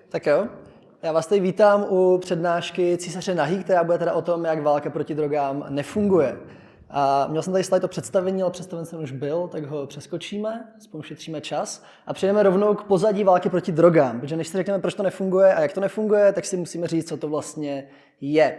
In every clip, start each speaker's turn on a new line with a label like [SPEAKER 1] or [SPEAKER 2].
[SPEAKER 1] Tak jo, já vás tady vítám u přednášky Císaře nahý, která bude teda o tom, jak válka proti drogám nefunguje. A měl jsem tady slide o představení, ale představen jsem už byl, tak ho přeskočíme, aspoň ušetříme čas a přejdeme rovnou k pozadí války proti drogám, protože než si řekneme, proč to nefunguje a jak to nefunguje, tak si musíme říct, co to vlastně je.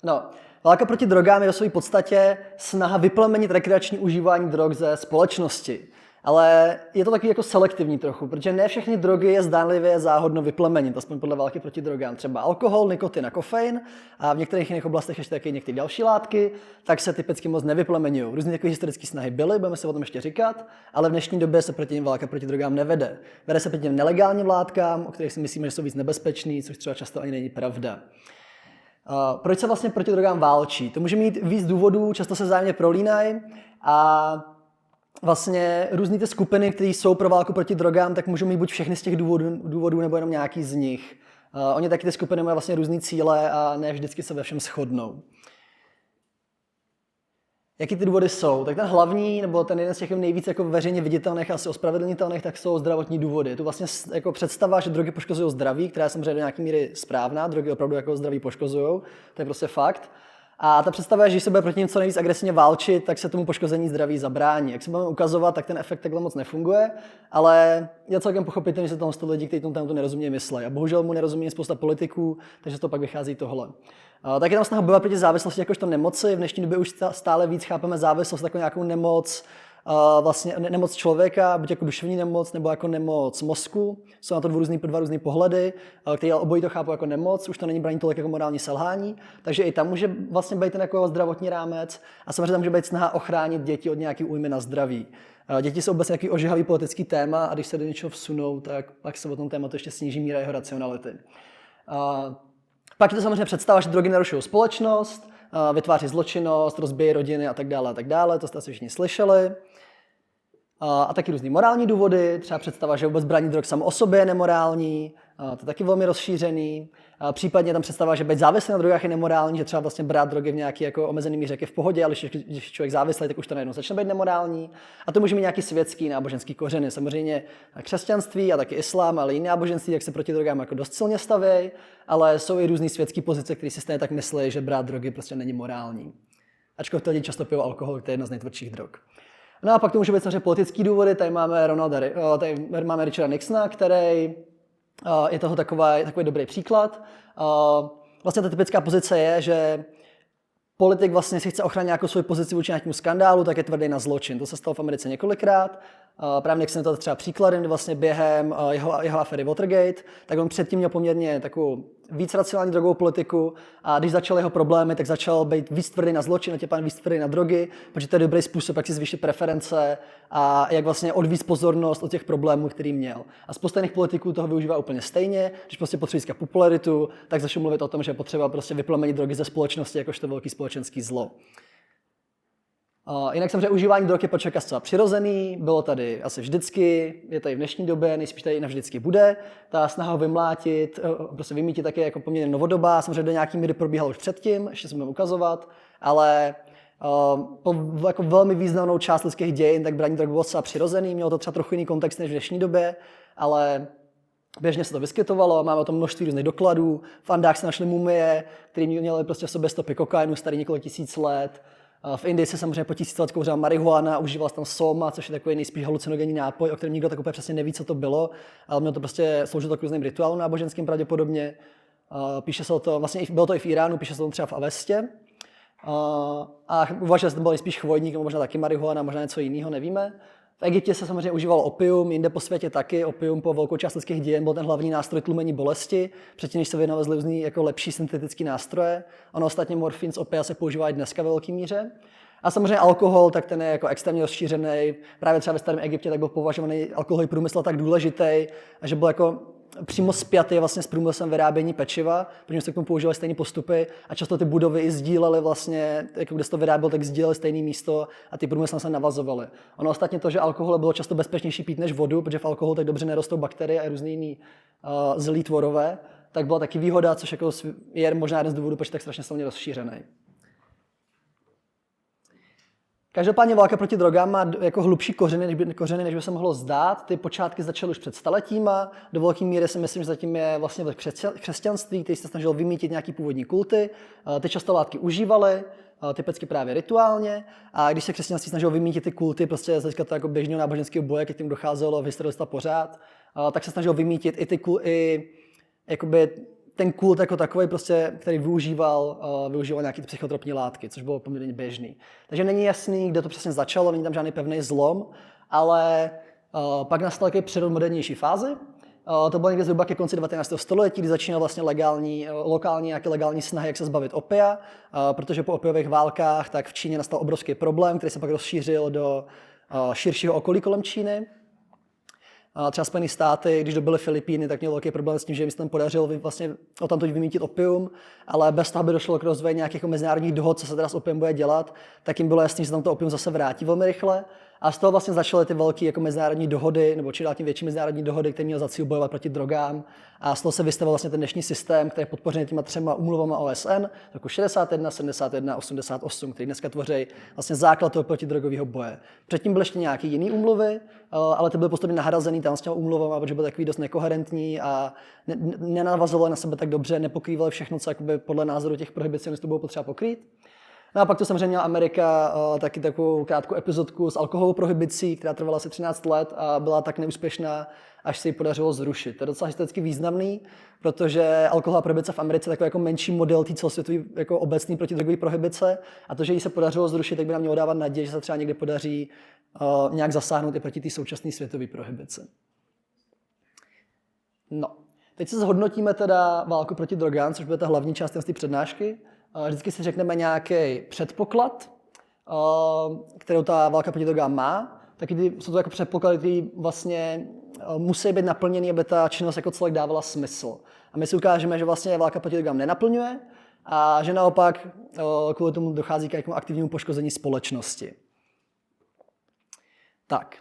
[SPEAKER 1] No, válka proti drogám je ve své podstatě snaha vyplemenit rekreační užívání drog ze společnosti. Ale je to takový jako selektivní trochu, protože ne všechny drogy je zdánlivě záhodno vyplemenit, aspoň podle války proti drogám. Třeba alkohol, nikotin a kofein a v některých jiných oblastech ještě taky některé další látky, tak se typicky moc nevyplemeňují. Různé takové historické snahy byly, budeme se o tom ještě říkat, ale v dnešní době se proti nim válka proti drogám nevede. Vede se proti těm nelegálním látkám, o kterých si myslíme, že jsou víc nebezpečný, což třeba často ani není pravda. Proč se vlastně proti drogám válčí? To může mít víc důvodů, často se vzájemně prolínají a vlastně různý ty skupiny, které jsou pro válku proti drogám, tak můžou mít buď všechny z těch důvodů nebo jenom nějaký z nich. Oni taky ty skupiny mají vlastně různý cíle a ne vždycky se ve všem shodnou. Jaký ty důvody jsou? Tak ten hlavní, nebo ten jeden z těch nejvíc jako veřejně viditelných a asi ospravedlnitelných, tak jsou zdravotní důvody. Je to vlastně jako představa, že drogy poškozují zdraví, která je samozřejmě do nějaké míry správná, drogy opravdu jako zdraví poškozují, to je prostě fakt. A ta představa je, že když se bude proti nim co nejvíc agresivně válčit, tak se tomu poškození zdraví zabrání. Jak se budeme ukazovat, tak ten efekt takhle moc nefunguje, ale je celkem pochopitelné, že se tomu lidi, kteří tomu tématu nerozumí, myslí. A bohužel mu nerozumí spousta politiků, takže to pak vychází tohle. Tak je tam snaha bojovat proti závislosti jakožto nemoci. V dnešní době už stále víc chápeme závislost jako nějakou nemoc, vlastně nemoc člověka, buď jako duševní nemoc nebo jako nemoc mozku. Jsou na to dva různý pohledy, které obojí to chápou jako nemoc, už to není braní tolik jako morální selhání, takže i tam může vlastně být ten jako zdravotní rámec a samozřejmě tam může být snaha ochránit děti od nějaký újmy na zdraví. Děti jsou obecně nějaký ožehavý politický téma a když se do něčeho vsunou, tak pak se o tom tématu ještě sníží míra jeho racionality. Pak je to samozřejmě představa, že drogy narušují společnost, vytváří zločinnost, rozbíjí rodiny a tak dále, to jste asi všichni slyšeli. A taky různý morální důvody, třeba představa, že vůbec braní drog samo o sobě je nemorální, to je taky velmi rozšířený. Případně tam představa, že být závislý na drogách je nemorální, že třeba vlastně brát drogy v nějaký jako omezený míře je v pohodě, ale když člověk závislý, tak už to najednou začne být nemorální. A to může mít nějaký světský náboženský kořeny. Samozřejmě křesťanství a taky islám, ale jiné náboženství, jak se proti drogám jako dost silně stavějí, ale jsou i různý světské pozice, které si stejně tak myslí, že brát drogy prostě není morální. Ačkoliv lidi často pijou alkohol, to je jedna z nejtvrdších drog. No a pak to může být samozřejmě politický důvody. Tady máme Richarda Nixona, který je toho takový dobrý příklad. Vlastně ta typická pozice je, že politik vlastně si chce ochránit nějakou svou pozici vůči nějakému skandálu, tak je tvrdý na zločin. To se stalo v Americe několikrát. Právě Nixon je to třeba příkladem, kdy vlastně během jeho aféry Watergate, tak on předtím měl poměrně takovou víc racionální drogovou politiku a když začal jeho problémy, tak začal být víc tvrdý na zločin, a tě pán víc tvrdý na drogy, protože to je dobrý způsob, jak si zvýšit preference a jak vlastně odvíct pozornost od těch problémů, který měl. A spousta jiných politiků toho využívá úplně stejně, když prostě potřebuje získat popularitu, tak začal mluvit o tom, že je potřeba prostě vyplemenit drogy ze společnosti jakožto velký společenský zlo. Jinak samozřejmě užívání drog je pro člověka zcela přirozený, bylo tady asi vždycky, je tady v dnešní době, nejspíš tady navždycky bude. Ta snaha ho vymlátit, prostě vymítit taky jako poměrně novodobá, samozřejmě do nějaký míry probíhala už předtím, ještě se budeme ukazovat, ale po jako velmi významnou část lidských dějin, tak braní drog bylo zcela přirozený, mělo to třeba trochu jiný kontext než v dnešní době, ale běžně se to vyskytovalo, máme o tom množství různých dokladů, v Andách se našly mumie, které měly prostě v sobě stopy kokainu starý několik tisíc let. V Indii se samozřejmě po 1000 let kouřila marihuana, užívala se tam soma, což je takový nejspíš halucinogenní nápoj, o kterém nikdo tak úplně přesně neví, co to bylo, ale mělo to prostě sloužilo k různým rituálům náboženským pravděpodobně. Píše se o to, vlastně bylo to i v Iránu, píše se o tom třeba v Avestě. A uvažuje se, že to byl nejspíš chvojník, nebo možná taky marihuana, možná něco jiného, nevíme. V Egyptě se samozřejmě užívalo opium, jinde po světě taky. Opium po velkou část lidských dějin byl ten hlavní nástroj tlumení bolesti, předtím, než se vynalezly různý jako lepší syntetické nástroje. Ono ostatně morfin z opia se používá i dneska ve velké míře. A samozřejmě alkohol, tak ten je jako extrémně rozšířený. Právě třeba ve starém Egyptě tak byl považovaný alkoholový průmysl tak důležitý, a že byl jako přímo spjatý vlastně s průmyslem vyrábění pečiva, protože se k tomu používali stejné postupy a často ty budovy i sdílely vlastně, jako kde se to vyrábělo, tak sdílely stejné místo a ty průmysly se navazovaly. Ono ostatně to, že alkohol bylo často bezpečnější pít než vodu, protože v alkoholu tak dobře nerostou bakterie a různý jiný zlý tvorové, tak byla taky výhoda, což jako je možná jeden z důvodů, proč tak strašně silně rozšířený. Každopádně válka proti drogám má jako hlubší kořeny, než by se mohlo zdát. Ty počátky začaly už před staletíma. Do velké míry si myslím, že zatím je vlastně v křesťanství, který se snažil vymýtit nějaký původní kulty. Ty často látky užívali, typicky právě rituálně. A když se křesťanství snažilo vymýtit ty kulty, prostě z hlediska jako běžného náboženského boje, k tím docházelo v historii pořád, tak se snažil vymýtit i jakoby ten kult jako takový, prostě, který využíval nějaké psychotropní látky, což bylo poměrně běžný. Takže není jasný, kde to přesně začalo, není tam žádný pevný zlom, ale pak nastal takový přerod modernější fázi. To bylo někde zhruba ke konci 19. století, kdy začínaly vlastně nějaké legální snahy, jak se zbavit opia, protože po opiových válkách tak v Číně nastal obrovský problém, který se pak rozšířil do širšího okolí kolem Číny. Třeba Spojené státy, když dobyly Filipíny, tak měl velký problém s tím, že jim se tam podařilo vlastně odtamtud vymýtit opium, ale bez toho by došlo k rozvoji nějakých mezinárodních dohod, co se teda s opiem bude dělat, tak jim bylo jasné, že se tam to opium zase vrátí velmi rychle. A z toho vlastně začaly ty velké jako mezinárodní dohody, nebo čím dál tím větší mezinárodní dohody, které měly za cíl bojovat proti drogám. A z toho se vystavil vlastně ten dnešní systém, který je podpořený těma 3 úmluvami OSN, jako 61, 71 a 88, který dneska tvoří vlastně základ toho protidrogového boje. Předtím byly ještě nějaké jiné úmluvy, ale ty byly postupně nahrazený tam s těma úmluvami, protože byly takový dost nekoherentní a nenavazovaly na sebe tak dobře, nepokrývaly všechno, co jakoby podle názoru těch prohibicionistů bylo potřeba pokrýt. No a pak to samozřejmě měla Amerika taky takovou krátkou epizodku s alkoholovou prohibicí, která trvala asi 13 let a byla tak neúspěšná, až se ji podařilo zrušit. To je docela historicky významný, protože alkoholová prohibice v Americe je takový jako menší model té celosvětové jako obecné protidrogové prohibice a to, že ji se podařilo zrušit, tak by nám mělo dávat naději, že se třeba někdy podaří nějak zasáhnout i proti té současné světové prohibici. No, teď se zhodnotíme teda válku proti drogám, což bude ta hlavní část té přednášky. Vždycky si řekneme nějaký předpoklad, kterou ta válka proti drogám má. Taky jsou to jako předpoklady, které vlastně musí být naplněny, aby ta činnost jako celek dávala smysl. A my si ukážeme, že vlastně válka proti drogám nenaplňuje a že naopak kvůli tomu dochází k nějakému aktivnímu poškození společnosti. Tak.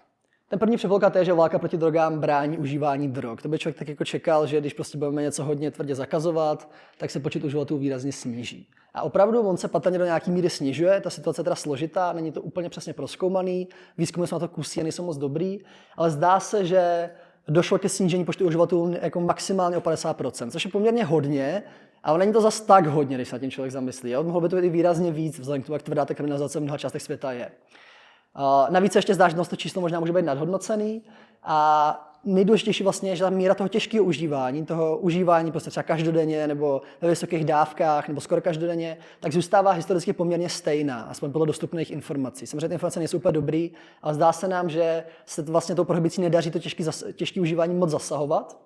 [SPEAKER 1] Ten první předpoklad je, že válka proti drogám brání užívání drog. To by člověk tak jako čekal, že když prostě budeme něco hodně tvrdě zakazovat, tak se počet uživatelů výrazně sníží. A opravdu on se patrně do nějaký míry snižuje, ta situace je teda složitá, není to úplně přesně prozkoumaný, výzkumy jsou na to kusí a nejsou moc dobrý, ale zdá se, že došlo ke snížení počtu uživatelů jako maximálně o 50%, což je poměrně hodně, ale není to zas tak hodně, když se na tím člověk zamyslí. Mohlo by to být i výrazně víc, vzhledem k tomu, jak tvrdá ta kriminalizace v mnoha částech světa je. Navíc ještě zdá, že to číslo možná může být nadhodnocený a nejdůležitější vlastně je, že ta míra toho těžkého užívání prostě třeba každodenně nebo ve vysokých dávkách nebo skoro každodenně, tak zůstává historicky poměrně stejná, aspoň podle dostupných informací. Samozřejmě ty informace nejsou úplně dobrý, ale zdá se nám, že se vlastně tou prohibicí nedaří to těžké užívání moc zasahovat.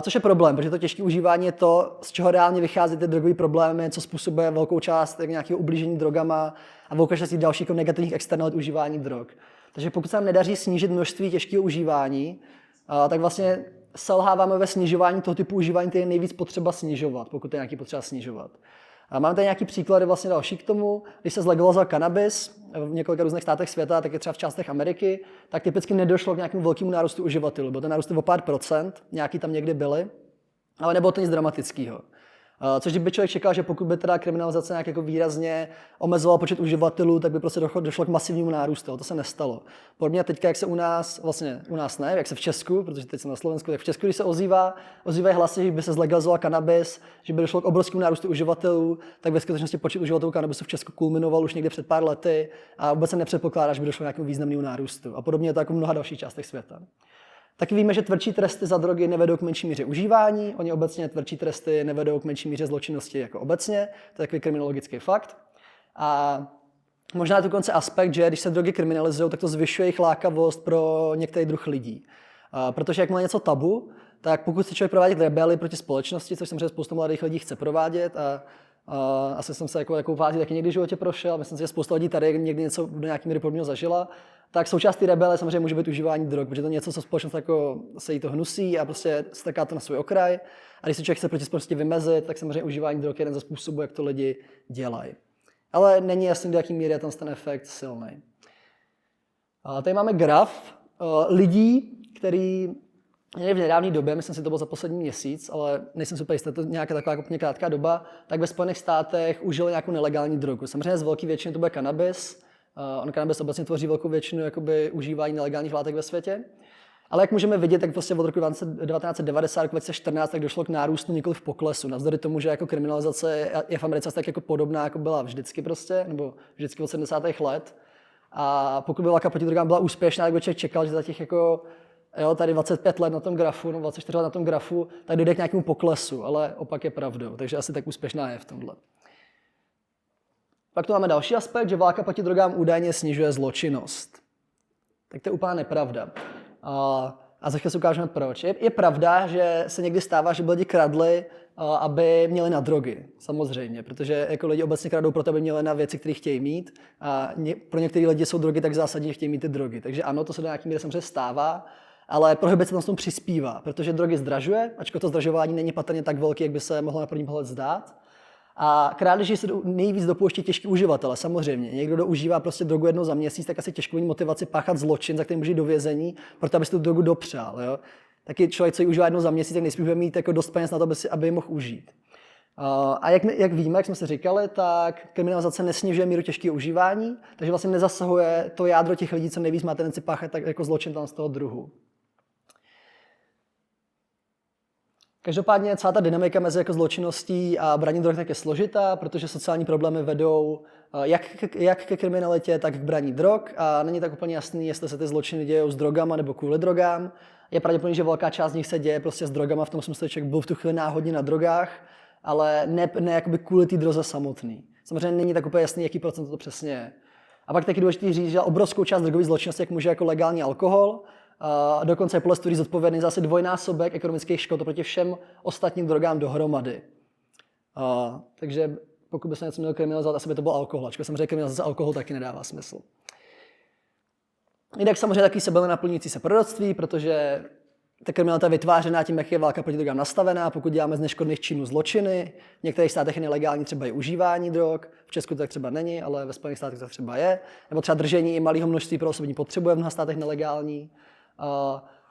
[SPEAKER 1] Což je problém, protože to těžké užívání je to, z čeho reálně vychází ty drogové problémy, co způsobuje velkou část nějakého ublížení drogama a velkou část dalších negativních externalit užívání drog. Takže pokud se nám nedaří snížit množství těžkého užívání, tak vlastně selháváme ve snižování toho typu užívání, který je nejvíc potřeba snižovat, pokud je nějaký potřeba snižovat. A máme tady nějaký příklady vlastně další k tomu. Když se zlegalizoval kanabis v několika různých státech světa, tak je třeba v částech Ameriky, tak typicky nedošlo k nějakému velkému nárůstu uživatelů. Byl to nárůst o pár procent, nějaký tam někdy byly, ale nebylo to nic dramatického. Což by člověk čekal, že pokud by teda kriminalizace nějak jako výrazně omezovala počet uživatelů, tak by prostě došlo k masivnímu nárůstu. To se nestalo. Podobně teďka, jak se u nás ne, jak se v Česku, protože teď jsem na Slovensku, tak v Česku, když se ozývají hlasy, že by se zlegalizoval kanabis, že by došlo k obrovskému nárůstu uživatelů, tak ve skutečnosti počet uživatelů kanabisu v Česku kulminoval už někde před pár lety a vůbec se nepředpokládá, že by došlo k nějakému významnému nárůstu. A podobně je to jako v mnoha dalších částech světa. Taky víme, že tvrdší tresty za drogy nevedou k menší míře užívání, oni obecně tvrdší tresty nevedou k menší míře zločinnosti jako obecně, to je takový kriminologický fakt. A možná je to dokonce aspekt, že když se drogy kriminalizují, tak to zvyšuje jejich lákavost pro některý druh lidí. Protože jak má něco tabu, tak pokud chce člověk provádět rebelii proti společnosti, což samozřejmě spousta mladých lidí chce provádět a asi jsem se jako fázi taky někdy v životě prošel, myslím si, že spousta lidí tady někdy něco do nějaké míry podobného zažila, tak součástí rebele samozřejmě může být užívání drog, protože to je něco, co společnost jako se jí to hnusí a prostě strká to na svůj okraj. A když se člověk chce proti společnosti vymezit, tak samozřejmě užívání drog je jeden ze způsobů, jak to lidi dělají. Ale není jasný, do jaký míry je ten efekt silný. A tady máme graf lidí, který v nedávné době, myslím si, to bylo za poslední měsíc, ale nejsem super jistý, to je nějaká taková úplně krátká doba, tak ve Spojených státech užili nějakou nelegální drogu. Samozřejmě z velké většiny to bude kanabis, On kanabis obecně tvoří velkou většinu jakoby užívání nelegálních látek ve světě. Ale jak můžeme vidět, tak prostě od roku 1990 do 2014 tak došlo k nárůstu, nikoli v poklesu. Navzdory tomu, že jako kriminalizace je v Americe tak jako podobná, jako byla vždycky prostě, nebo vždycky od 70. let. A pokud by válka proti drogám byla úspěšná, tak by člověk čekal, že za těch jako tady 25 let na tom grafu, no 24 let na tom grafu, tak dojde k nějakému poklesu, ale opak je pravdou, takže asi tak úspěšná je v tomhle. Pak tu máme další aspekt, že válka proti drogám údajně snižuje zločinnost. Tak to je úplná nepravda. A za chvíli si ukážeme proč. Je pravda, že se někdy stává, že by lidi kradli, aby měli na drogy. Samozřejmě, protože jako lidi obecně kradou proto, aby měli na věci, které chtějí mít. A pro některé lidi jsou drogy tak zásadní, že chtějí mít ty drogy. Takže ano, to se do nějaké míry samozřejmě stává, ale prohibice tam s tom přispívá, protože drogy zdražuje, ačkoliv to zdražování není patrně tak velké, jak by se mohlo na první pohled zdát. A krádeží se nejvíc dopouští těžký uživatele, samozřejmě. Někdo, kdo užívá prostě drogu jednou za měsíc, tak asi těžko mít motivaci páchat zločin, za který může jít do vězení, proto aby si tu drogu dopřál. Jo? Taky člověk, co ji užívá jednou za měsíc, tak nejspíš bude mít jako dost peněz na to, aby ji mohl užít. A jak víme, jak jsme si říkali, tak kriminalizace nesnižuje míru těžkého užívání, takže vlastně nezasahuje to jádro těch lidí, co nejvíc má tendenci páchat tak jako zločin tam z toho druhu. Každopádně celá ta dynamika mezi jako zločinností a braní drog tak je složitá, protože sociální problémy vedou jak ke kriminalitě, tak k braní drog a není tak úplně jasný, jestli se ty zločiny dějou s drogama nebo kvůli drogám. Je pravděpodobné, že velká část z nich se děje prostě s drogama, v tom smyslu, že člověk byl v tu chvíli náhodně na drogách, ale ne jakoby kvůli té droze samotný. Samozřejmě není tak úplně jasný, jaký procent to přesně je. A pak taky důležité říct, že obrovskou část drogové zločinnosti jak může jako legální alkohol. Dokonce je podle studií zodpovědný za asi dvojnásobek ekonomických škod oproti všem ostatním drogám dohromady. Takže pokud by se něco mělo kriminalizovat, asi by to byl alkohol. Ačkoliv samozřejmě kriminalizace alkoholu taky nedává smysl. Jinak samozřejmě taky se bylo naplňující se proroctví, protože ta kriminalita je vytvářená tím, jak je válka proti drogám nastavená. Pokud děláme z neškodných činů zločiny, v některých státech je nelegální třeba i užívání drog, v Česku to tak třeba není, ale ve Spojených státech to třeba je. Nebo třeba držení i malého množství pro osobní potřebu je v mnoha státech nelegální.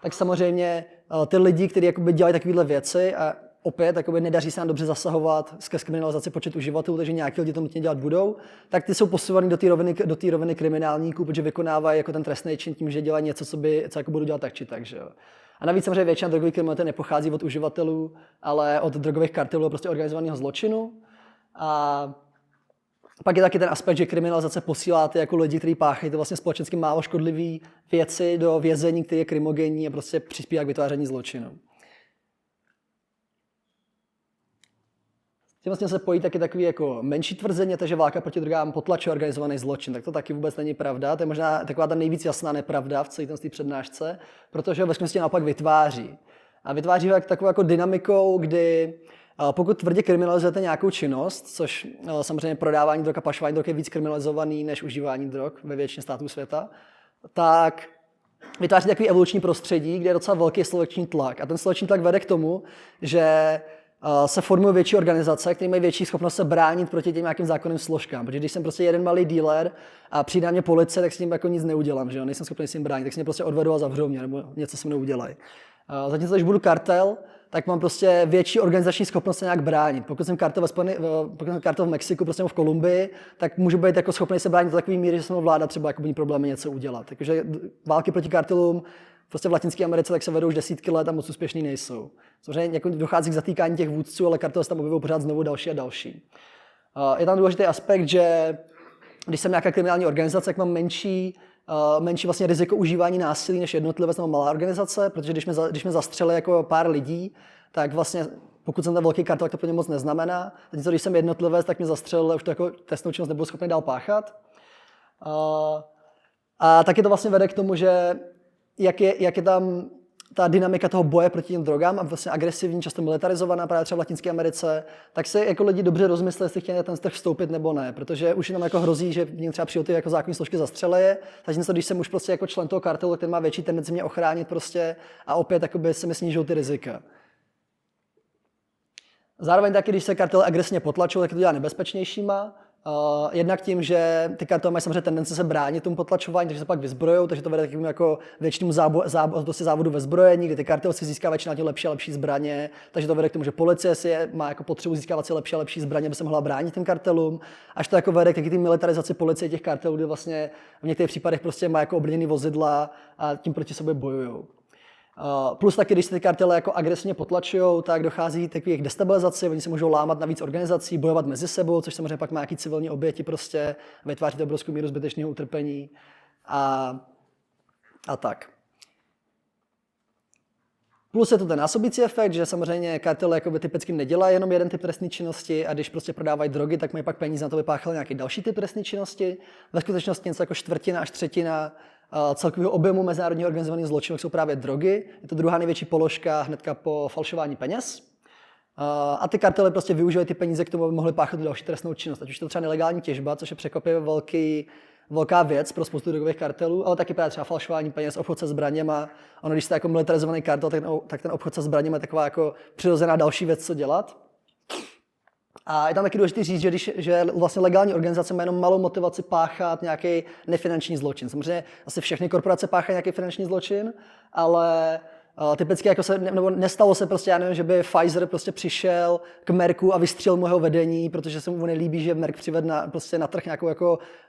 [SPEAKER 1] Tak samozřejmě ty lidi, kteří dělají takovéhle věci a opět nedaří se nám dobře zasahovat skrz kriminalizaci počet uživatelů, takže nějaký lidi to nutně dělat budou, tak ty jsou posouvaný do té roviny kriminálníků, protože vykonávají jako ten trestný čin tím, že dělají něco, co jako budou dělat tak či tak. Že jo. A navíc samozřejmě většina drogových kriminality nepochází od uživatelů, ale od drogových kartelů, prostě organizovaného zločinu. A pak je taky ten aspekt, že kriminalizace posílá ty jako lidi, kteří páchají to vlastně společensky málo škodlivé věci do vězení, který je krimogenní a prostě přispívá k vytváření zločinu. Tím vlastně se pojí taky takový jako menší tvrzení, takže válka proti drogám potlačuje organizovaný zločin. Tak to taky vůbec není pravda. To je možná taková ta nejvíc jasná nepravda v celé té přednášce, protože ho ve skutečnosti naopak vytváří. A vytváří ho takovou jako dynamikou, kdy pokud tvrdě kriminalizujete nějakou činnost, což samozřejmě prodávání drog a pašování drog je víc kriminalizovaný než užívání drog ve většině států světa, tak vytváří takový evoluční prostředí, kde je docela velký selekční tlak. A ten selekční tlak vede k tomu, že se formují větší organizace, které mají větší schopnost se bránit proti těm nějakým zákonným složkám. Protože když jsem prostě jeden malý dealer a přijde na mě policie, tak s tím jako nic neudělám, že jo? Nejsem schopný s ním bránit, tak si mě prostě odvedou a zavřou mě, nebo něco se mnou udělají. Zatímco, když budu kartel, tak mám prostě větší organizační schopnost se nějak bránit. Pokud jsem kartel v Mexiku, prostě v Kolumbii, tak můžu být jako schopný se bránit do takové míry, že se mnou vláda třeba jako mít problémy něco udělat. Takže války proti kartelům prostě v Latinské Americe tak se vedou už desítky let a moc úspěšný nejsou. Samozřejmě jako dochází k zatýkání těch vůdců, ale kartel se tam objevují pořád znovu další a další. Je tam důležitý aspekt, že když jsem nějaká kriminální organizace, tak mám menší vlastně riziko užívání násilí než jednotlivec nebo malá organizace, protože když mě zastřelí jako pár lidí, tak vlastně pokud jsem ten velký kartel, tak to pro ně moc neznamená. Zatímco když jsem jednotlivec, tak mě zastřelil, už to jako trestnou činnost nebudu schopný dál páchat. A taky to vlastně vede k tomu, že jak je tam ta dynamika toho boje proti těm drogám a vlastně agresivní, často militarizovaná právě třeba v Latinské Americe, tak se jako lidi dobře rozmysleli, jestli chtějí na ten trh vstoupit nebo ne, protože už tam jako hrozí, že mě třeba přijde ty jako zákonní složky zastřeleje, takže když jsem už prostě jako člen toho kartelu, který má větší tendenci mě ochránit prostě a opět se mi snížou ty rizika. Zároveň taky, když se kartel agresivně potlačují, tak to dělá nebezpečnějšíma. Jednak tím, že ty kartely mají samozřejmě tendence se bránit tomu potlačování, takže se pak vyzbrojou, takže to vede k takovému jako většinému závodu ve zbrojení, kdy ty kartely si získávají čím dál lepší a lepší zbraně, takže to vede k tomu, že policie má jako potřebu získávat si lepší a lepší zbraně, aby se mohla bránit těm kartelům, až to jako vede k taky militarizaci policie těch kartelů, kdy vlastně v některých případech prostě má jako obrněný vozidla a tím proti sobě bojujou. Plus taky, když se ty kartely jako agresivně potlačují, tak dochází k jejich destabilizaci, oni se můžou lámat na víc organizací, bojovat mezi sebou, což samozřejmě pak má nějaký civilní oběti prostě, vytváří to obrovskou míru zbytečného utrpení a tak. Plus je to ten násobící efekt, že samozřejmě kartely jakoby typicky nedělají jenom jeden typ trestné činnosti a když prostě prodávají drogy, tak mají pak peníze na to, aby páchali nějaký další typ trestné činnosti. Ve skutečnosti něco jako 1/4 až 1/3 celkového objemu mezinárodního organizovaného zločinu jsou právě drogy. Je to druhá největší položka hnedka po falšování peněz. A ty kartely prostě využívají ty peníze k tomu, aby mohly páchat další trestnou činnost. Ať už to třeba nelegální těžba, což je překvapivě velká věc pro spoustu drogových kartelů, ale taky právě třeba falšování peněz, obchod se zbraněma. Ono, když jste jako militarizovaný kartel, tak ten obchod se zbraněma je taková jako přirozená další věc, co dělat. A je tam taky důležité říct, že vlastně legální organizace má jenom malou motivaci páchat nějaký nefinanční zločin. Samozřejmě asi všechny korporace páchají nějaký finanční zločin, ale typicky jako nebo nestalo se prostě, já nevím, že by Pfizer prostě přišel k Merku a vystřelil mojeho vedení, protože se mu nelíbí, že Merck přived na trh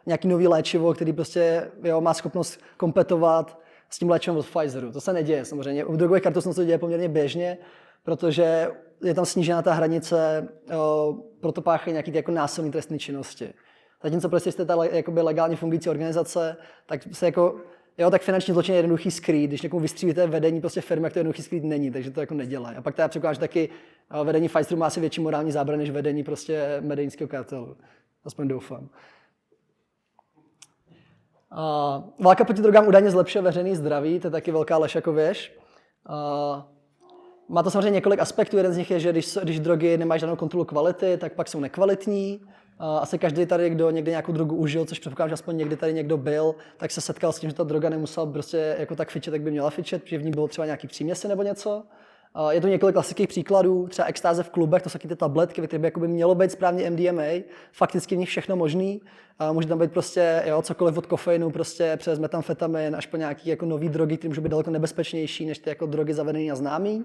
[SPEAKER 1] nějaký nový léčivo, který prostě má schopnost kompetovat s tím léčivem od Pfizeru. To se neděje samozřejmě. U drogových kartel se to děje poměrně běžně, protože je tam snížená ta hranice pro to páchání nějaký jako násilný trestné činnosti. Zatímco prostě jste ta jakoby legálně fungující organizace, tak se jako tak finanční zločin je jednoduchý skrýt. Když někomu vystřílíte vedení prostě firmy, tak to jednoduchý skrýt není, takže to jako nedělají. A pak teda předpokládám, že taky vedení Pfizeru má asi větší morální zábrany než vedení prostě medicínského kartelu. Aspoň doufám. Válka proti drogám údajně zlepšuje veřejné zdraví, to je taky velká lež jako věž. Má to samozřejmě několik aspektů. Jeden z nich je, že když drogy nemají žádnou kontrolu kvality, tak pak jsou nekvalitní. Asi každý tady, kdo někdy nějakou drogu užil, což předpokládám, že aspoň někdy tady někdo byl, tak se setkal s tím, že ta droga nemusela prostě jako tak fičet, jak by měla fičet, protože v ní bylo třeba nějaký příměsi nebo něco. Je tu několik klasických příkladů, třeba extáze v klubech, to jsou taky ty tabletky, ve kterých by mělo být správně MDMA, fakticky v nich všechno možný. Může tam být prostě cokoliv od kofeinu, prostě přes metamfetamin až po nějaký jako nový drogy, které můžou být daleko nebezpečnější než ty jako drogy zavedené a známý.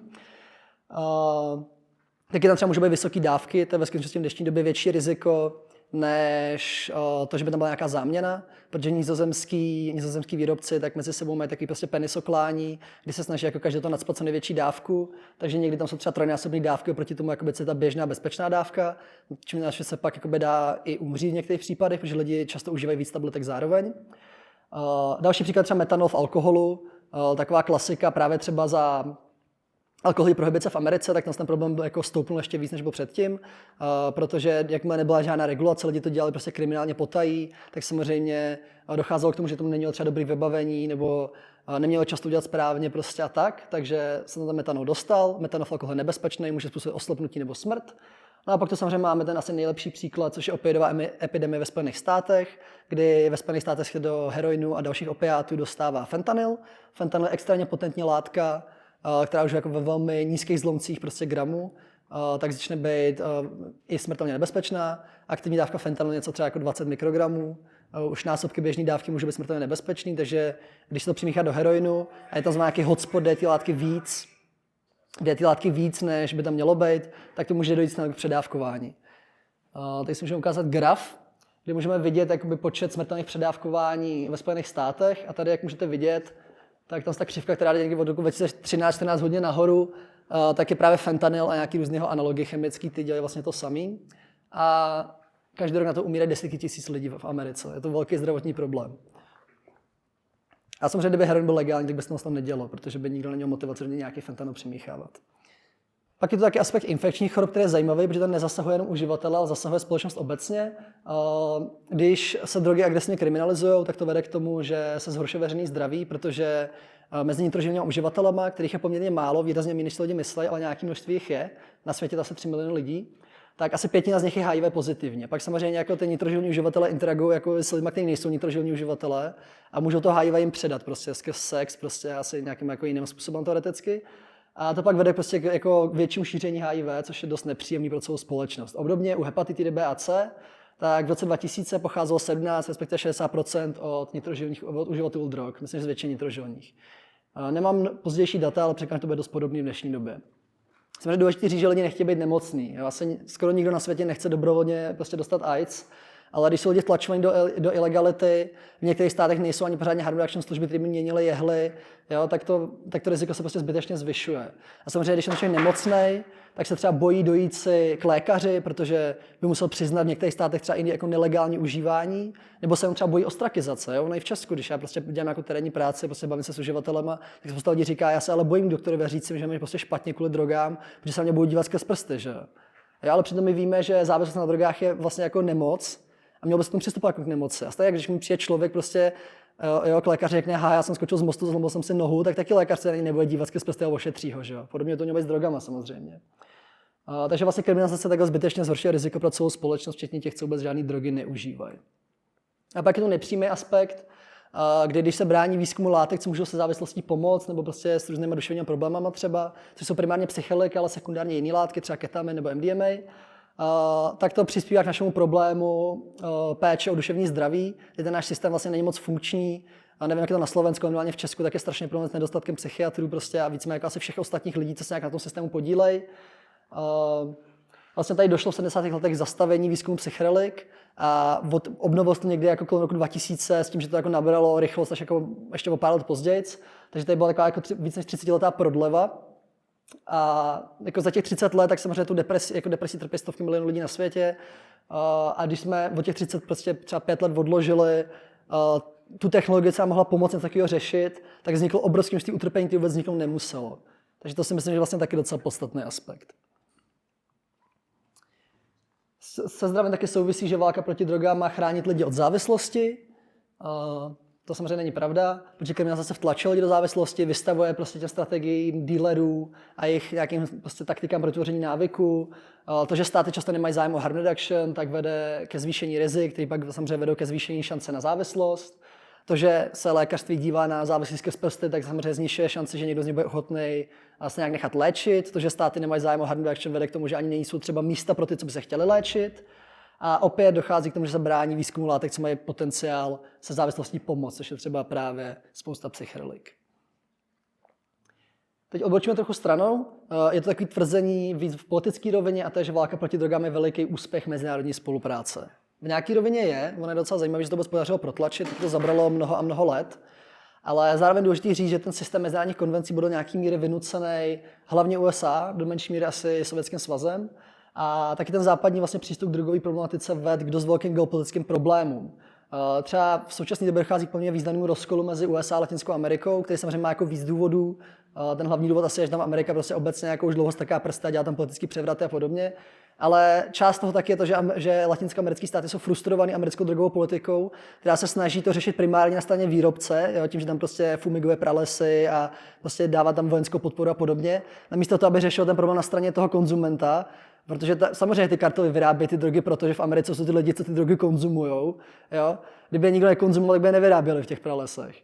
[SPEAKER 1] Taky tam třeba můžou být vysoké dávky, to je ve skutečnosti v dnešní době větší riziko než to, že by tam byla nějaká záměna, protože nizozemský výrobci tak mezi sebou mají taky prostě penisoklání, kdy se snaží jako každý to nacpat co největší dávku, takže někdy tam jsou třeba trojnásobné dávky oproti tomu, jakoby je ta běžná bezpečná dávka, čím se pak jakoby dá i umřít v některých případech, protože lidi často užívají víc tabletek zároveň. Další příklad třeba metanol v alkoholu, taková klasika právě třeba za alkoholový prohibice v Americe, tak ten problém byl jako stoupnul ještě víc, než byl předtím, protože jakmile nebyla žádná regulace, lidi to dělali prostě kriminálně potají, tak samozřejmě docházelo k tomu, že tomu nemělo třeba dobrý vybavení nebo nemělo často dělat správně prostě a tak, takže se tam metanol dostal. Metanol v alkoholu je nebezpečný, může způsobit oslepnutí nebo smrt. No a pak to samozřejmě máme ten asi nejlepší příklad, což je opioidová epidemie ve Spojených státech, kdy ve Spojených státech se do heroinu a dalších opiátů dostává fentanyl. Fentanyl je extrémně potentní látka, která už jako ve velmi nízkých zlomcích prostě gramů, tak začne být i smrtelně nebezpečná. Aktivní dávka fentanylu něco třeba jako 20 mikrogramů. Už násobky běžné dávky může být smrtelně nebezpečný, takže když se to přimíchá do heroinu a je tam nějaký hotspot, kde je ty látky víc, než by tam mělo být, tak to může dojít k předávkování. Teď si můžeme ukázat graf, kde můžeme vidět jakoby počet smrtelných předávkování ve Spojených státech a tady, jak můžete vidět, tak tam ta křivka, která jde někdy od roku 2013-14 hodně nahoru, tak je právě fentanyl a nějaký různýho analogy chemický, ty dělají vlastně to samý. A každý rok na to umírají desítky tisíc lidí v Americe. Je to velký zdravotní problém. A samozřejmě, kdyby heroin byl legální, tak by se to tam nedělo, protože by nikdo neměl motivaci nějaký fentanyl přimíchávat. Pak je to taky aspekt infekčních chorob, který je zajímavý, protože to nezasahuje jenom uživatele, ale zasahuje společnost obecně. Když se drogy agresivně kriminalizují, tak to vede k tomu, že se zhoršuje veřejné zdraví, protože mezi nitrožilnými uživatelama, kterých je poměrně málo, výrazně méně, než si lidi myslí, ale nějaké množství jich je, na světě to asi 3 miliony lidí, tak asi 1/5 z nich je HIV pozitivně. Pak samozřejmě jako ty nitrožilní uživatelé interagují jako s lidmi, kteří nejsou nitrožilní uživatelé a můžou to HIV jim předat prostě skrz sex, prostě asi nějakým jako jiným způsobem teoreticky. A to pak vede prostě jako k většímu šíření HIV, což je dost nepříjemný pro celou společnost. Obdobně u hepatitidy B a C, tak v roce 2000 pocházelo 17, respektive 60% od uživatelů drog, myslím, že z většiny nitrožilních. Nemám pozdější data, ale předpokládám, že to bude dost podobný v dnešní době. Samozřejmě důležité říct, že lidi nechtějí být nemocní. Vlastně skoro nikdo na světě nechce dobrovolně prostě dostat AIDS, ale když jsou lidi tlačovaní do ilegality, v některých státech nejsou ani pořádně harm reduction služby, které by měnily jehly, jo, tak to riziko se prostě zbytečně zvyšuje. A samozřejmě, když je člověk nemocnej, tak se třeba bojí dojít si k lékaři, protože by musel přiznat v některých státech třeba i jako nelegální užívání, nebo se třeba bojí ostrakizace. Jo? No i v Česku, když já prostě dělám jako terénní práci, prostě bavím se s uživatelema, tak spousta lidí říká, já se ale bojím doktorovi říct si, že mě prostě špatně kvůli drogám, protože se na mě budou dívat skrz prsty, že jo. Ale přitom my víme, že závislost na drogách je vlastně jako nemoc a měl by se k tomu přistupovat jako k nemoci. A stejně, když mi přijde člověk prostě k lékaři řekne, já jsem skočil z mostu, zlomil jsem si nohu, tak taky lékař se nebude dívat skrz prsty a ošetří ho, že jo. Podobně to mělo být s drogama samozřejmě. Takže vlastně kriminalizace takhle zbytečně zhoršuje riziko pro celou společnost, včetně těch, co vůbec žádný drogy neužívají. A pak je to nepřímý aspekt, kdy když se brání výzkumu látek, co můžou se závislostí pomoct, nebo prostě s různými duševními problémama třeba, což jsou primárně psychedeliky, ale sekundárně jiné látky, třeba ketamin nebo MDMA, tak to přispívá k našemu problému péče o duševní zdraví, kdy ten náš systém vlastně není moc funkční. A nevím, jak je to na Slovensku, ale v Česku tak je strašně problém s nedostatkem psychiatrů prostě a víceméně jako asi všech ostatních lidí, co se nějak na tom systému podílejí. Vlastně tady došlo v 70. letech k zastavení výzkumu psychedelik a obnovilo se to někdy jako kolem roku 2000 s tím, že to jako nabralo rychlost až jako ještě o pár let později. Takže tady byla taková jako víc než 30letá prodleva. A jako za těch 30 let, tak samozřejmě tu depresí trpí stovky milionů lidí na světě. A když jsme od těch 30 prostě třeba 5 let odložili tu technologii, která mohla pomoct něco takového řešit, tak vzniklo obrovské množství utrpení, které vůbec vzniknout nemuselo. Takže to si myslím, že je vlastně taky docela podstatný aspekt. Se zdravím taky souvisí, že válka proti drogám má chránit lidi od závislosti. To samozřejmě není pravda, protože kriminalizace vtlačuje lidi do závislosti, vystavuje prostě těm strategiím dealerů a jejich nějakým prostě taktikám pro tvoření návyku. To, že státy často nemají zájem o harm reduction, tak vede ke zvýšení rizik, který pak samozřejmě vedou ke zvýšení šance na závislost. To, že se lékařství dívá na závislosti skrz prsty, tak samozřejmě znižuje šanci, že někdo z nich bude ochotný se nějak nechat léčit. To, že státy nemají zájem o harm reduction, vede k tomu, že ani nejsou třeba místa pro ty, co by se chtěli léčit. A opět dochází k tomu, že se brání výzkumu látek, co mají potenciál se závislostí pomoct, což je třeba právě spousta psychedelik. Teď odbočíme trochu stranou. Je to takové tvrzení víc v politické rovině a to je, že válka proti drogám je veliký úspěch mezinárodní spolupráce. V nějaké rovině je, ono je docela zajímavé, že se to vůbec podařilo protlačit, to zabralo mnoho a mnoho let, ale zároveň důležitý říct, že ten systém mezinárodních konvencí byl do nějaké míry vynucený hlavně USA, do menší míry asi Sovětským svazem. A taky ten západní vlastně přístup k drogové problematice vedl k dost velkým geopolitickým problémům. Třeba v současné době dochází k poměrně významnému rozkolu mezi USA a Latinskou Amerikou, který samozřejmě má jako víc důvodů. Ten hlavní důvod asi je, že tam Amerika prostě obecně jako už dlouho strká prsty a dělá tam politický převraty a podobně. Ale část toho taky je to, že latinskoamerické státy jsou frustrovaný americkou drogovou politikou, která se snaží to řešit primárně na straně výrobce, jo, tím, že tam prostě fumiguje pralesy a prostě dává tam vojenskou podporu a podobně. Namísto toho, aby řešil ten problém na straně toho konzumenta, protože samozřejmě ty kartely vyrábějí ty drogy, protože v Americe jsou ty lidi, co ty drogy konzumujou. Jo? Kdyby je nikdo nekonzumoval, tak by je nevyráběli v těch pralesech.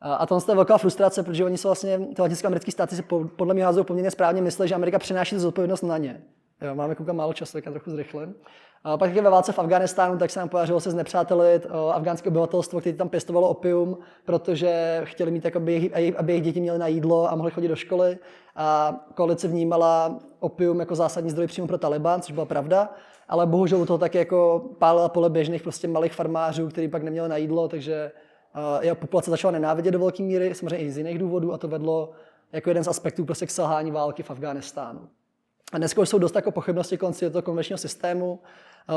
[SPEAKER 1] A to je velká frustrace, protože oni jsou vlastně, ty latinskoamerické státy si podle mě názoru poměrně správně myslí, že Amerika přenáší zodpovědnost na ně. Jo, máme koukám málo času, tak já trochu zrychlím. A pak, jak je ve válce v Afghánistánu, tak se nám podařilo se znepřátelit afgánské obyvatelstvo, které tam pěstovalo opium, protože chtěli mít, aby jejich děti měly na jídlo a mohly chodit do školy. A koalice vnímala opium jako zásadní zdroj příjmu pro Taliban, což byla pravda, ale bohužel u toho taky jako pálila pole běžných prostě malých farmářů, kteří pak neměli na jídlo, takže populace začala nenávidět do velké míry, samozřejmě i z jiných důvodů, a to vedlo jako jeden z aspektů prostě k selhání války v Afghánistánu. A dneska už jsou dost jako pochybnosti kolem toho konvenčního systému.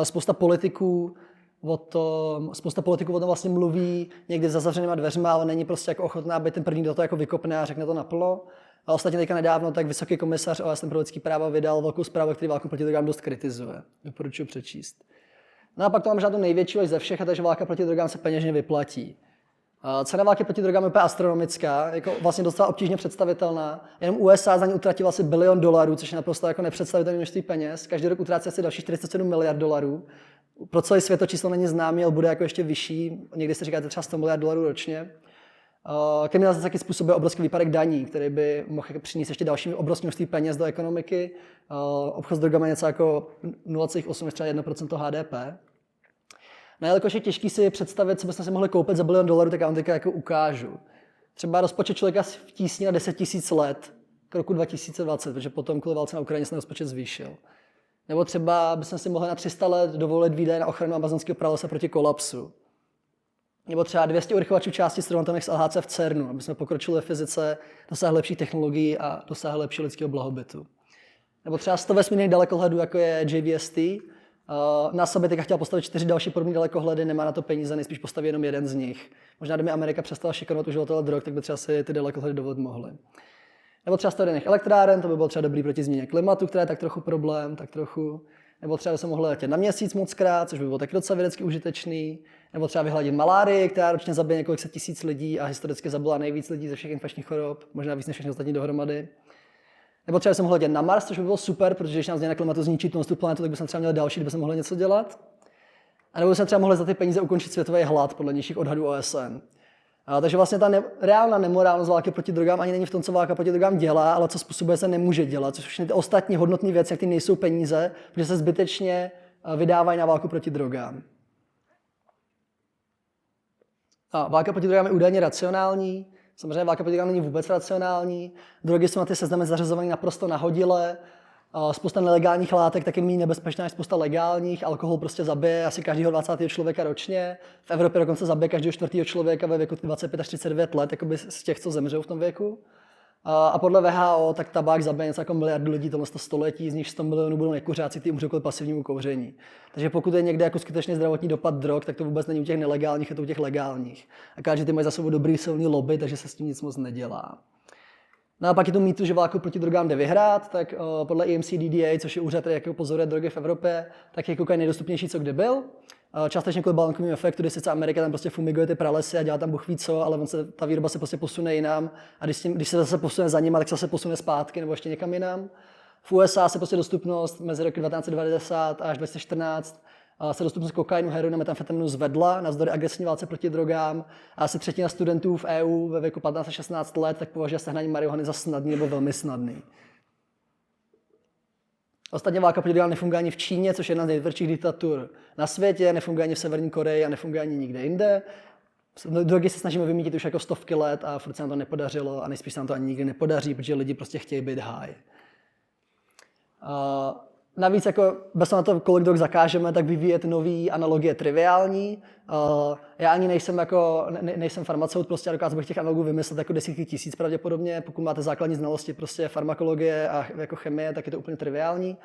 [SPEAKER 1] Spousta politiků o tom vlastně mluví někdy za zavřenýma dveřma, ale není prostě jako ochotná, aby ten první do toho jako vykopne a řekne to naplno. A ostatně teďka nedávno tak vysoký komisař OSN pro lidský práva vydal velkou zprávu, který válku proti drogám dost kritizuje. Doporučuji přečíst. No a pak to mám žádnou největší ze všech, a takže válka proti drogám se peněžně vyplatí. Cena války proti drogám je úplně astronomická, jako vlastně docela obtížně představitelná. Jenom USA za ní utratila asi $1 bilion, což je naprosto jako nepředstavitelné množství peněz. Každý rok utrácí asi další $47 miliard. Pro celý svět to číslo není známé, ale bude jako ještě vyšší. Někdy se říká třeba $100 miliard ročně. Kriminalizace taky způsobuje obrovský výpadek daní, který by mohl přinést ještě další obrovské množství peněz do ekonomiky. Obchod s drogami je něco jako 0,8 až třeba 1% HDP. No, jelikož je těžký si představit, co bychom si mohli koupit za $1 bilion, tak já vám teďka jako ukážu. Třeba rozpočet člověka v tísni na 10 000 let k roku 2020, protože potom kvůli válce na Ukrajině se ten rozpočet zvýšil. Nebo třeba bychom si mohli na 300 let dovolit výdaje na ochranu amazonského pralesa proti kolapsu. Nebo třeba 200 urychlovačů části srovnatelných s LHC v CERNu, aby jsme pokročili ve fyzice, dosáhli lepších technologií a dosáhli lepšího lidského blahobytu. Nebo třeba 100 vesmírných dalekohledů, jako je JVST. NASA by teďka chtěla postavit 4 další podobné dalekohledy, nemá na to peníze, nejspíš postaví jenom jeden z nich. Možná kdyby Amerika přestala šikanovat uživatele drog, tak by třeba si ty dalekohledy dovolit mohly. Nebo třeba stavěných elektráren, to by bylo třeba dobrý proti změně klimatu, která je tak trochu problém, tak trochu. Nebo třeba by se mohli letět na Měsíc mockrát, což by bylo taky docela vědecky užitečný. Nebo třeba vyhladit malárii, která ročně zabije několik set tisíc lidí a historicky zabila nejvíc lidí ze všech infekčních chorob, možná víc než všechny ostatní dohromady. Nebo třeba by se mohli letět na Mars, což by bylo super, protože když nám změna klimatu zničí tu planetu, tak bychom třeba měli další, kdyby se mohli něco dělat. A nebo bychom třeba mohli za ty peníze ukončit světový hlad podle nižších odhadů OSN. Takže vlastně ta reálná nemorálnost války proti drogám ani není v tom, co válka proti drogám dělá, ale co způsobuje se nemůže dělat, což všechny ty ostatní hodnotné věci, jak ty nejsou peníze, protože se zbytečně vydávají na válku proti drogám. A válka proti drogám je údajně racionální, samozřejmě válka proti drogám není vůbec racionální, drogy jsou na ty seznamy zařazované naprosto nahodile, spousta nelegálních látek taky méně nebezpečná než spousta legálních, alkohol prostě zabije asi každého 20. člověka ročně, v Evropě dokonce zabije každého 4. člověka ve věku 25 až 39 let, jakoby z těch, co zemřou v tom věku. A podle WHO tak tabák zabije něco jako miliardu lidí tohle století, z nich 100 milionů budou nekuřáci, kteří umřou kvůli pasivnímu kouření. Takže pokud je někde jako skutečně zdravotní dopad drog, tak to vůbec není u těch nelegálních, je to u těch legálních. Akorát, že ty mají za sebou dobrý silný lobby, takže se s tím nic moc nedělá. No a pak je tu mýtus, že válku proti drogám jde vyhrát, tak podle EMCDDA, což je úřad, který jako pozoruje drogy v Evropě, tak je kokain nejdostupnější, co kdy byl. Částečně kvůli balonkovému efektu, kdy sice Amerika tam prostě fumiguje ty pralesy a dělá tam bůh ví co, ale ta výroba se prostě posune jinam a když se zase posune za nima, tak se zase posune zpátky nebo ještě někam jinam. V USA se prostě dostupnost mezi roky 1990 až 2014 se dostupnost kokainu, heroinu a metamfetaminu zvedla navzdory agresivní válce proti drogám a asi třetina studentů v EU ve věku 15 až 16 let tak považuje sehnání marihuany za snadný nebo velmi snadný. Ostatně válka proti drogám nefunguje ani v Číně, což je jedna z nejtvrdších diktatur na světě, nefunguje ani v Severní Koreji a nefunguje ani nikde jinde. Drogy se snažíme vymýtit už jako stovky let a furt se nám to nepodařilo a nejspíš se nám to ani nikdy nepodaří, protože lidi prostě chtějí být high. Navíc jako bez na to, kolik drog zakážeme, tak vyvíjet nový analogie triviální. Já ani nejsem farmaceut, prostě dokážu bych těch analogů vymyslet jako desítky tisíc pravděpodobně. Pokud máte základní znalosti prostě farmakologie a jako chemie, tak je to úplně triviální.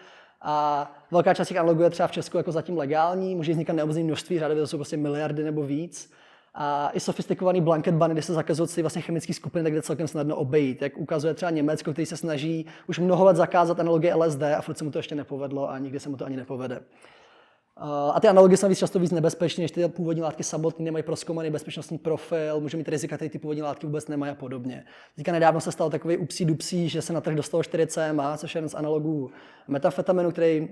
[SPEAKER 1] A velká část těch analogů je třeba v Česku jako zatím legální, může vznikat neomezené množství, řádově to jsou prostě miliardy nebo víc. A i sofistikovaný blanket ban, kde se zakazují ty vlastně chemické skupiny, tak jde celkem snadno obejít. Jak ukazuje třeba Německo, který se snaží už mnoho let zakázat analogie LSD a furt se mu to ještě nepovedlo a nikdy se mu to ani nepovede. A ty analogie jsou často víc nebezpečné, než ty původní látky samotné, nemají prozkoumaný bezpečnostní profil, může mít rizika, které ty původní látky vůbec nemají a podobně. Teďka nedávno se stal takový upsí, že se na trh dostalo 4CMA, což je jeden z analogů metamfetaminu, který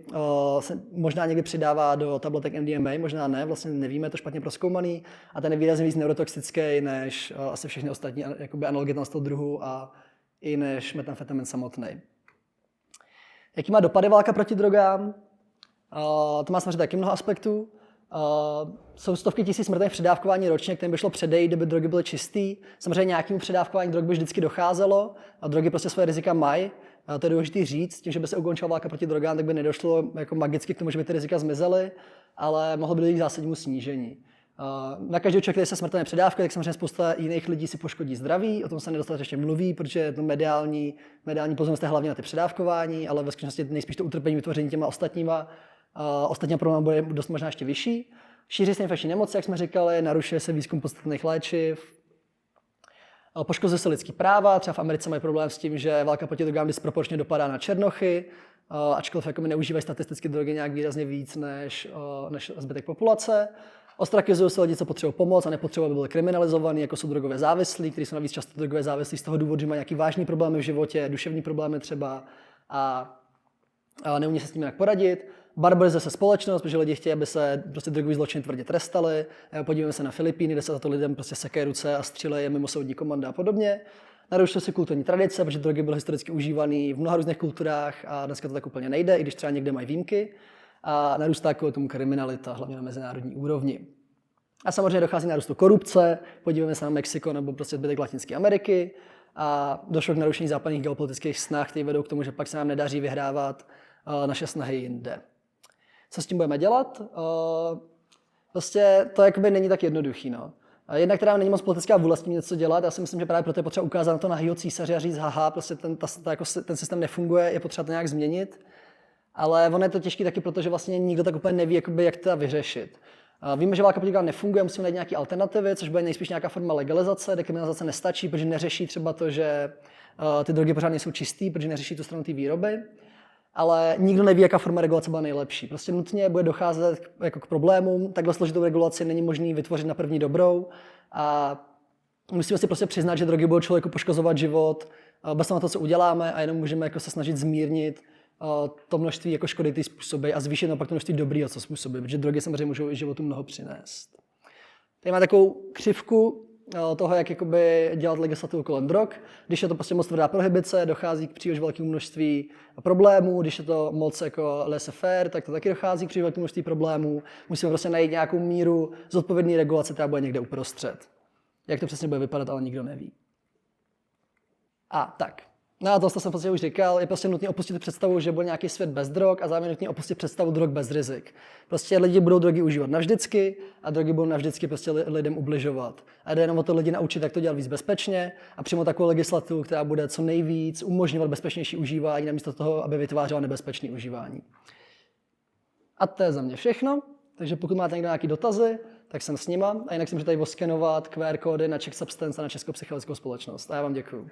[SPEAKER 1] se možná někdy přidává do tabletek MDMA, možná ne, vlastně nevíme, je to špatně prozkoumaný a ten je výrazně víc neurotoxický než asi všechny ostatní analogie z toho druhu a i než metamfetamin samotný. Jaký má dopady válka proti drogám? To má samozřejmě taky mnoho aspektů. Jsou stovky tisíc mrtvých předávkování ročně, kterým by šlo předejít, kdyby drogy byly čistý. Samozřejmě nějakému předávkování drog by vždycky docházelo a drogy prostě své rizika mají. To je důležité říct, tím, že by se ukončila válka proti drogám, tak by nedošlo jako magicky k tomu, že by ty rizika zmizely, ale mohlo by dojít k zásadnímu snížení. Na každého člověka, který se smrtelně předávkuje, tak samozřejmě spousta jiných lidí si poškodí zdraví, o tom se nedostatečně mluví, protože to mediální pozornost je hlavně na ty předávkování, ale ve skutečnosti nejspíš to utrpení vytvoření těma ostatníma problémy bude dost možná ještě vyšší. Šíří se infekční nemoci, jak jsme říkali, narušuje se výzkum podstatných léčiv, poškozuje se lidský práva, třeba v Americe mají problém s tím, že válka proti drogám disproporčně dopadá na černochy, ačkoliv jako neužívají statisticky drogy nějak výrazně víc než zbytek populace. Ostrakizují se lidi, co potřebují pomoc a nepotřebují, aby byli kriminalizovaní, jako jsou drogové závislí, kteří jsou navíc často drogové závislí z toho důvodu, že mají nějaký vážný problémy v životě, duševní problémy třeba a neumí se s tím nějak poradit. Barbarizuje se společnost, protože lidi chtějí, aby se prostě drogový zločiny tvrdě trestali. Podívejme se na Filipíny, kde se za to lidem prostě sekají ruce a střílejí je mimo soudní komanda a podobně. Narušuje se kulturní tradice, protože drogy byly historicky užívané v mnoha různých kulturách a dneska to tak úplně nejde, i když třeba někde mají výjimky. a narůstá kvůli tomu kriminalita, hlavně na mezinárodní úrovni. A samozřejmě dochází k nárůstu korupce, podívejme se na Mexiko nebo prostě zbytek Latinské Ameriky a došlo k narušení západních geopolitických snah, které vedou k tomu, že pak se nám nedaří vyhrávat naše snahy jinde. Co s tím budeme dělat? Prostě to jakoby není tak jednoduchý. No. Jednak která není moc politická vůle s tím něco dělat, já si myslím, že právě proto je potřeba ukázat na to nahýho císaře a říct, haha, prostě ten systém nefunguje, je potřeba to nějak změnit. Ale ono je to těžké taky, protože vlastně nikdo tak úplně neví, jakoby, jak to vyřešit. Víme, že válka proti drogám nefunguje, musíme najít nějaké alternativy, což bude nejspíš nějaká forma legalizace. Dekriminalizace nestačí, protože neřeší třeba to, že ty drogy pořád nejsou čistý, protože neřeší tu stranu té výroby. Ale nikdo neví, jaká forma regulace byla nejlepší. Prostě nutně bude docházet k problémům, takhle složitou regulaci není možný vytvořit na první dobrou a musíme si prostě přiznat, že drogy budou člověku poškozovat život bez toho, co uděláme a jenom můžeme jako se snažit zmírnit to množství jako škody, ty způsoby a zvýšit naopak to množství dobrýho, co způsobí, protože drogy samozřejmě můžou i životu mnoho přinést. Tady má takovou křivku toho, jak jakoby dělat legislativu kolem drog. Když je to prostě moc tvrdá prohibice, dochází k příliš velkému množství problémů, když je to moc jako laissez-faire, tak to taky dochází k příliš velkému množství problémů. Musíme prostě najít nějakou míru zodpovědné regulace, která bude někde uprostřed. Jak to přesně bude vypadat, ale nikdo neví. A tak. No a to jsem prostě už říkal, je prostě nutné opustit představu, že bude nějaký svět bez drog a zároveň nutné opustit představu drog bez rizik. Prostě lidi budou drogy užívat navždycky a drogy budou navždycky prostě lidem ubližovat. A jde jenom o to lidi naučit, jak to dělat víc bezpečně a přímo takovou legislativu, která bude co nejvíc umožňovat bezpečnější užívání, namísto toho, aby vytvářela nebezpečné užívání. A to je za mě všechno. Takže pokud máte někdo nějaké dotazy, tak jsem s nima. A jinak si můžete tady oskenovat QR kódy na Czech Substance a na Českou psychologickou společnost. A já vám děkuju.